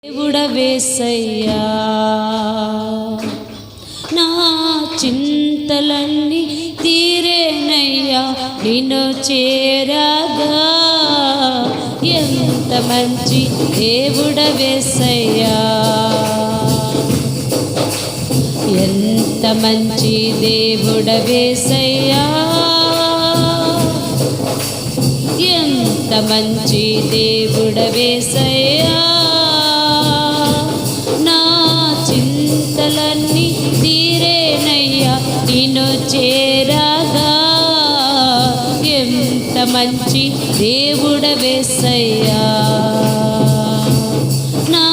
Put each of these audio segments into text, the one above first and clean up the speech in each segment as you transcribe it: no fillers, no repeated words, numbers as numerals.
దేవుడవేసయ్యా నా చింతలన్నీ తీరేనయ్యా నిన్ను చేరగా ఎంత మంచి దేవుడవేసయ్యా ఎంత మంచి దేవుడవేసయ్యా ఎంత మంచి దేవుడవేసయ్యా చింతలన్నీ తీరేనయ్యా నిన్ను చేరగా ఎంత మంచి దేవుడవేసయ్యా నా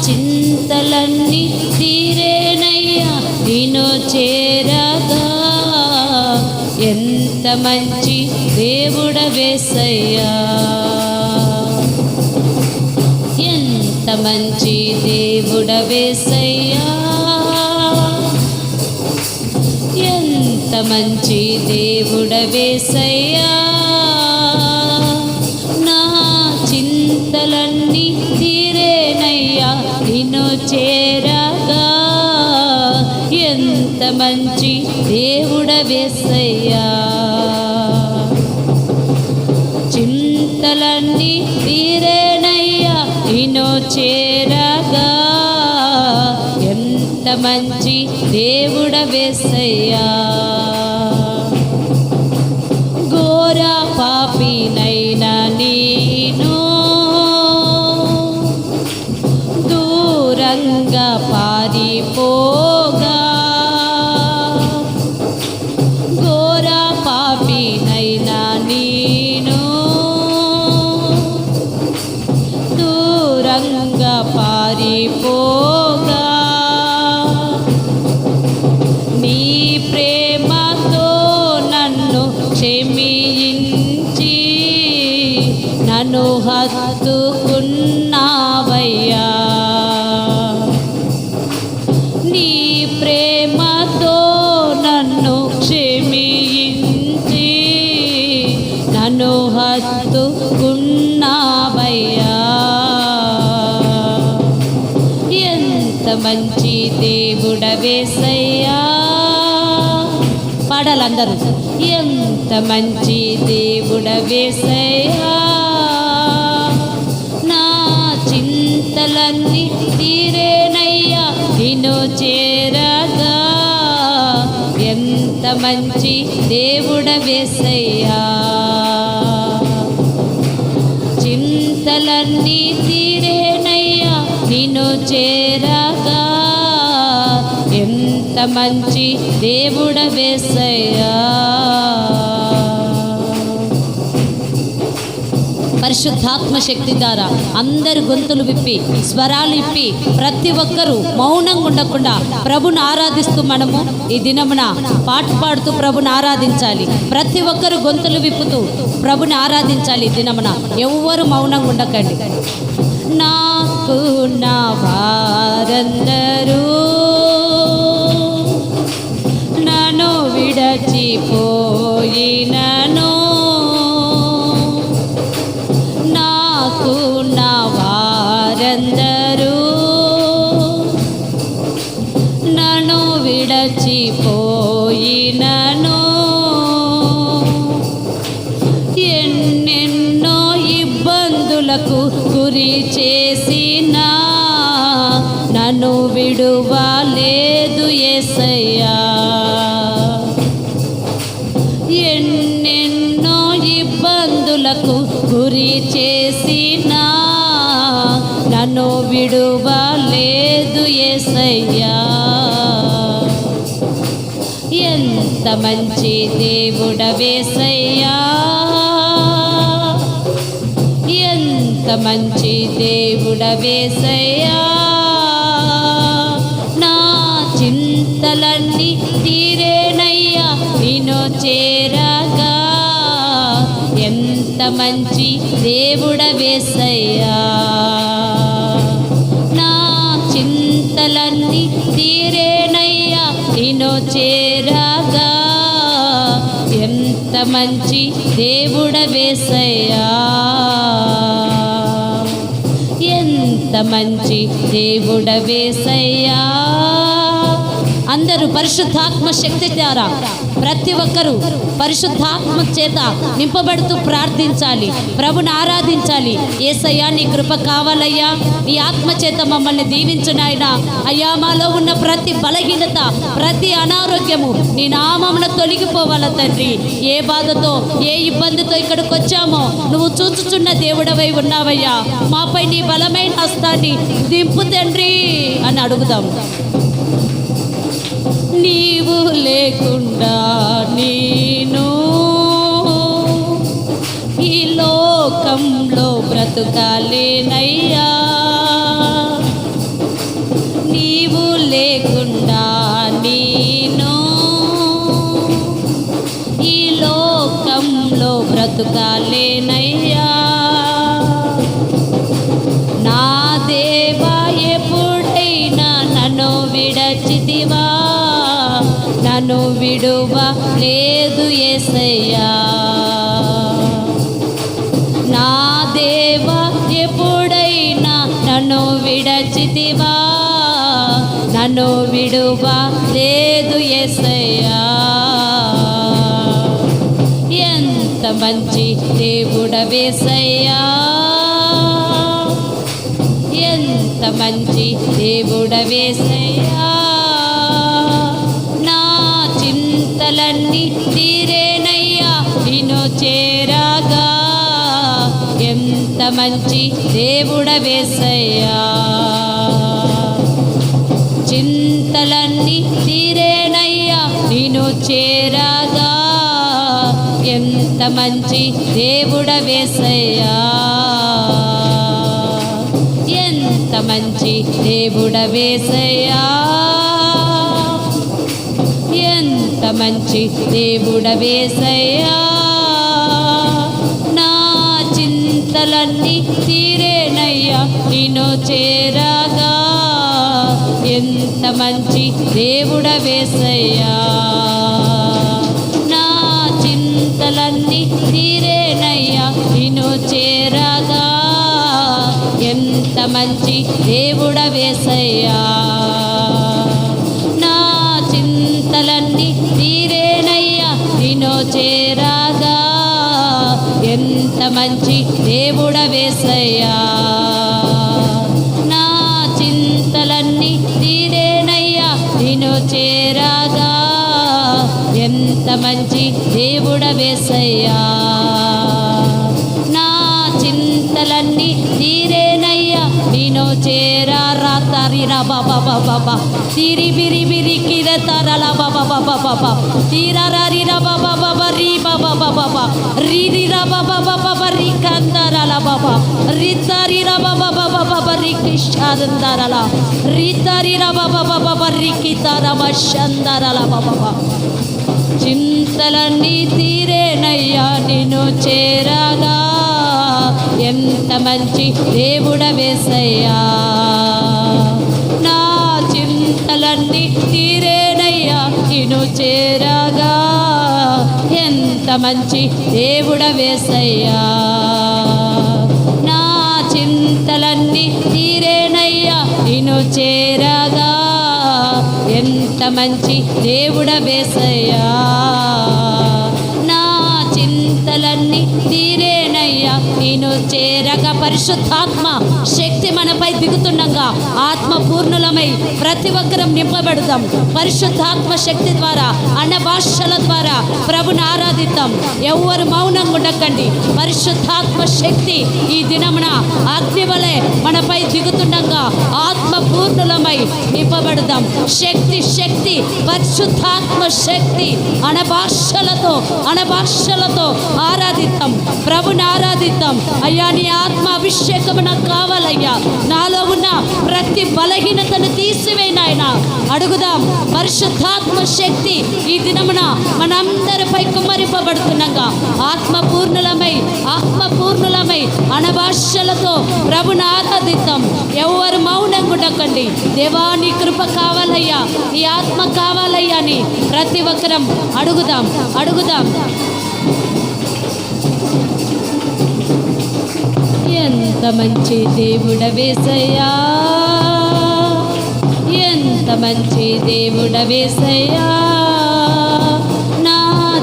చింతలన్నీ తీరేనయ్యా నిన్ను చేరగా ఎంత మంచి దేవుడవేసయ్యా ఎంత మంచి దేవుడవేసయ్యా ఎంత మంచి దేవుడవేసయ్యా నా చింతలన్నీ తీరేనయ్యా నిన్ను చేరగా ఎంత మంచి దేవుడవేసయ్యా చింతలన్నీ తీరేనయ్యా నిన్ను చేరగా ఎంత మంచి దేవుడవేసయ్యా ఘోర పాపినైనా నేను దూరంగా పారిపోగా ఘోర పాపినైనా నేను దూరంగా పారిపోగా నీ ప్రేమతో నన్ను క్షమించి నన్ను హత్తుకున్నావయ్యా నీ ప్రేమతో నన్ను క్షమించి నన్ను హత్తుకున్నావయ్యా ఎంత మంచి దేవుడవేసయ్యా పాడాలందరూ ఎంత మంచి దేవుడవేసయ్యా నా చింతలన్నీ తీరేనయ్యా నిన్ను చేరగా ఎంత మంచి దేవుడవేసయ్యా చింతలన్నీ తీరేనయ్యా నిన్ను చేరగా ఎంత మంచి దేవుడవేసయ్యా పరిశుద్ధాత్మ శక్తి ద్వారా అందరు గొంతులు విప్పి స్వరాలు ఇప్పి ప్రతి ఒక్కరూ మౌనంగా ఉండకుండా ప్రభుని ఆరాధిస్తూ మనము ఈ దినమున పాట పాడుతూ ప్రభుని ఆరాధించాలి. ప్రతి ఒక్కరు గొంతులు విప్పుతూ ప్రభుని ఆరాధించాలి. ఈ దినమున ఎవ్వరు మౌనంగా ఉండకండి. నాకు నా వారందరూ నన్ను విడచిపోయినను నాకు నా వారందరూ నన్ను విడచిపోయినను ఎన్నెన్నో ఇబ్బందులకు గురి చేసినా నన్ను విడువలేదు యేసయ్యా ఎన్నెన్నో ఇబ్బందులకు గురి చేసినా నన్ను విడువలేదు యేసయ్యా ఎంత మంచి దేవుడవేసయ్యా ఎంత మంచి దేవుడవేసయ్యా నా చింతలన్నీ తీరేనయ్యా నిన్ను చేరగా ఎంత మంచి దేవుడవేసయ్యా నా చింతలన్నీ తీరేనయ్యా నిన్ను చేరగా ఎంత మంచి దేవుడవేసయ్యా ఎంత మంచి దేవుడవేసయ్యా. అందరూ పరిశుద్ధాత్మ శక్తి ద్వారా ప్రతి ఒక్కరూ పరిశుద్ధాత్మ చేత నింపబడుతూ ప్రార్థించాలి, ప్రభుని ఆరాధించాలి. యేసయ్యా నీ కృప కావాలయ్యా, నీ ఆత్మ చేత మమ్మల్ని దీవించు నాయనా. అయ్యా మాలో ఉన్న ప్రతి బలహీనత, ప్రతి అనారోగ్యము నీ నామమున తొలగిపోవాల తండ్రి. ఏ బాధతో, ఏ ఇబ్బందితో ఇక్కడికి వచ్చామో నువ్వు చూచుచున్న దేవుడవై ఉన్నావయ్యా. మాపై నీ బలమైన హస్తాన్ని దింపు తండ్రి అని అడుగుదాం. నీవు లేకుండా నేను ఈ లోకంలో బ్రతుకాలేనయ్యా. నీవు లేకుండా నేను ఈ లోకంలో బ్రతుకాలేనయ్యా. నా దేవా ఎప్పుడైనా నన్ను విడచితివా, నన్ను విడువ లేదు యేసయ్యా. నా దేవా ఎప్పుడైనా నన్ను విడచితివా, నన్ను విడువ లేదు యేసయ్యా. ఎంత మంచి దేవుడవేసయ్యా, ఎంత మంచి దేవుడవేసయ్యా. చింతలన్నీ తీరేనయ్యా నిన్ను చేరగా. ఎంత మంచి దేవుడవేసయ్యా. చింతలన్నీ తీరేనయ్యా నిన్ను చేరగా. ఎంత మంచి దేవుడవేసయ్యా. ఎంత మంచి దేవుడవేసయ్యా. ఎంత మంచి దేవుడవేసయ్యా. నా చింతలన్నీ తీరేనయ్యా నిన్ను చేరగా. ఎంత మంచి దేవుడవేసయ్యా. నా చింతలన్నీ తీరేనయ్యా నిన్ను చేరగా. ఎంత మంచి దేవుడవేసయ్యా. చింతలన్నీ తీరేనయ్యా నిన్ను చేరగా. ఎంత మంచి దేవుడవేసయ్యా. నా చింతలన్నీ తీరేనయ్యా నిన్ను చేరగా. ఎంత మంచి దేవుడవేసయ్యా. నా చింతలన్నీ తీరేనయ్యా నిన్ను చేరా. రాతారిరా బాబా బాబా తీరి బిరి బిరి కిరతారలా బాబా బాబా బాబా తీరారీరా బాబా బాబా రీ బాబా బాబా రీరిరా బాబా బాబా రీ కందారలా బాబా రీతారిరా బాబా బాబా బాబా రీ కిషారందారలా రీతారిరా బాబా బాబా రీ కితారమ షందారలా బాబా. చింతలన్నీ తీరేనయ్యా నిన్ను చేరగా. ఎంత మంచి దేవుడవేసయ్యా. నా చింతలన్నీ తీరేనయ్యా నిన్ను చేరగా. ఎంత మంచి దేవుడవేసయ్యా. నా చింతలన్నీ తీరేనయ్యా నిన్ను చేరగా. ఎంత మంచి దేవుడవేసయ్యా. నా చింతలన్నీ తీరేనయ్యా నిన్ను చేరగా. పరిశుద్ధాత్మ శక్తి మనపై దిగుతుండగా ఆత్మ పూర్ణులమై ప్రతి ఒక్కరం నింపబడతాం. పరిశుద్ధాత్మ శక్తి ద్వారా అన్న భాషల ద్వారా ప్రభుని ఆరాధిద్దాం. ఎవరు మౌనంగా ఉండకండి. పరిశుద్ధాత్మ శక్తి ఈ దినమున అగ్ని వలె మనపై దిగుతుండగా ఆత్మ పూర్ణులమై నింపబడదాం. శక్తి శక్తి పరిశుద్ధాత్మ శక్తి అనభాషలతో ఆరాధిద్దాం. ప్రభుని ఆరాధిద్దాం. అయ్యా నీ ఆత్మ అభిషేకం నాకు కావాలయ్యా. నాలో ఉన్న ప్రతి బలహీనతను తీసివేయనాయన అడుగుదాం. పరిశుద్ధాత్మ శక్తి ఈ దినమున మనందరిపై కుమ్మరింపబడుతుండగా ఆత్మ పూర్ణులమై అనభాషలతో ప్రభుని ఆరాధిద్దాం. ఎవరు మౌనంగా ఉండకండి. దేవా నీ కృప కావాలయ్యా, నీ ఆత్మ కావాలయ్యా అని ప్రతి ఒక్కరం అడుగుదాం. ఎంత మంచి దేవుడవేసయ్యా, ఎంత మంచి దేవుడవేసయ్యా, నా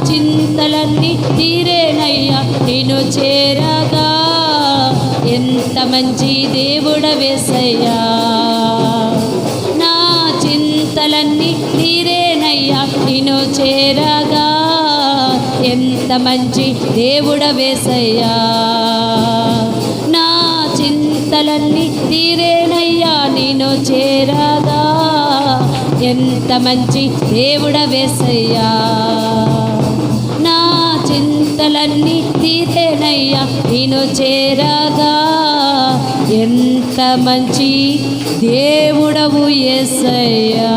చింతలన్నీ తీరేనయ్యా నిన్ను చేరగా. ఎంత మంచి దేవుడవేసయ్యా, నా చింతలన్నీ తీరేనయ్యా నిన్ను చేరగా. ఎంత మంచి దేవుడవేసయ్యా, నా చింతలన్నీ తీరేనయ్యా నిన్ను చేరగా. ఎంత మంచి దేవుడవేసయ్యా, నా చింతలన్నీ తీరేనయ్యా నిన్ను చేరగా. ఎంత మంచి దేవుడవు యేసయ్యా.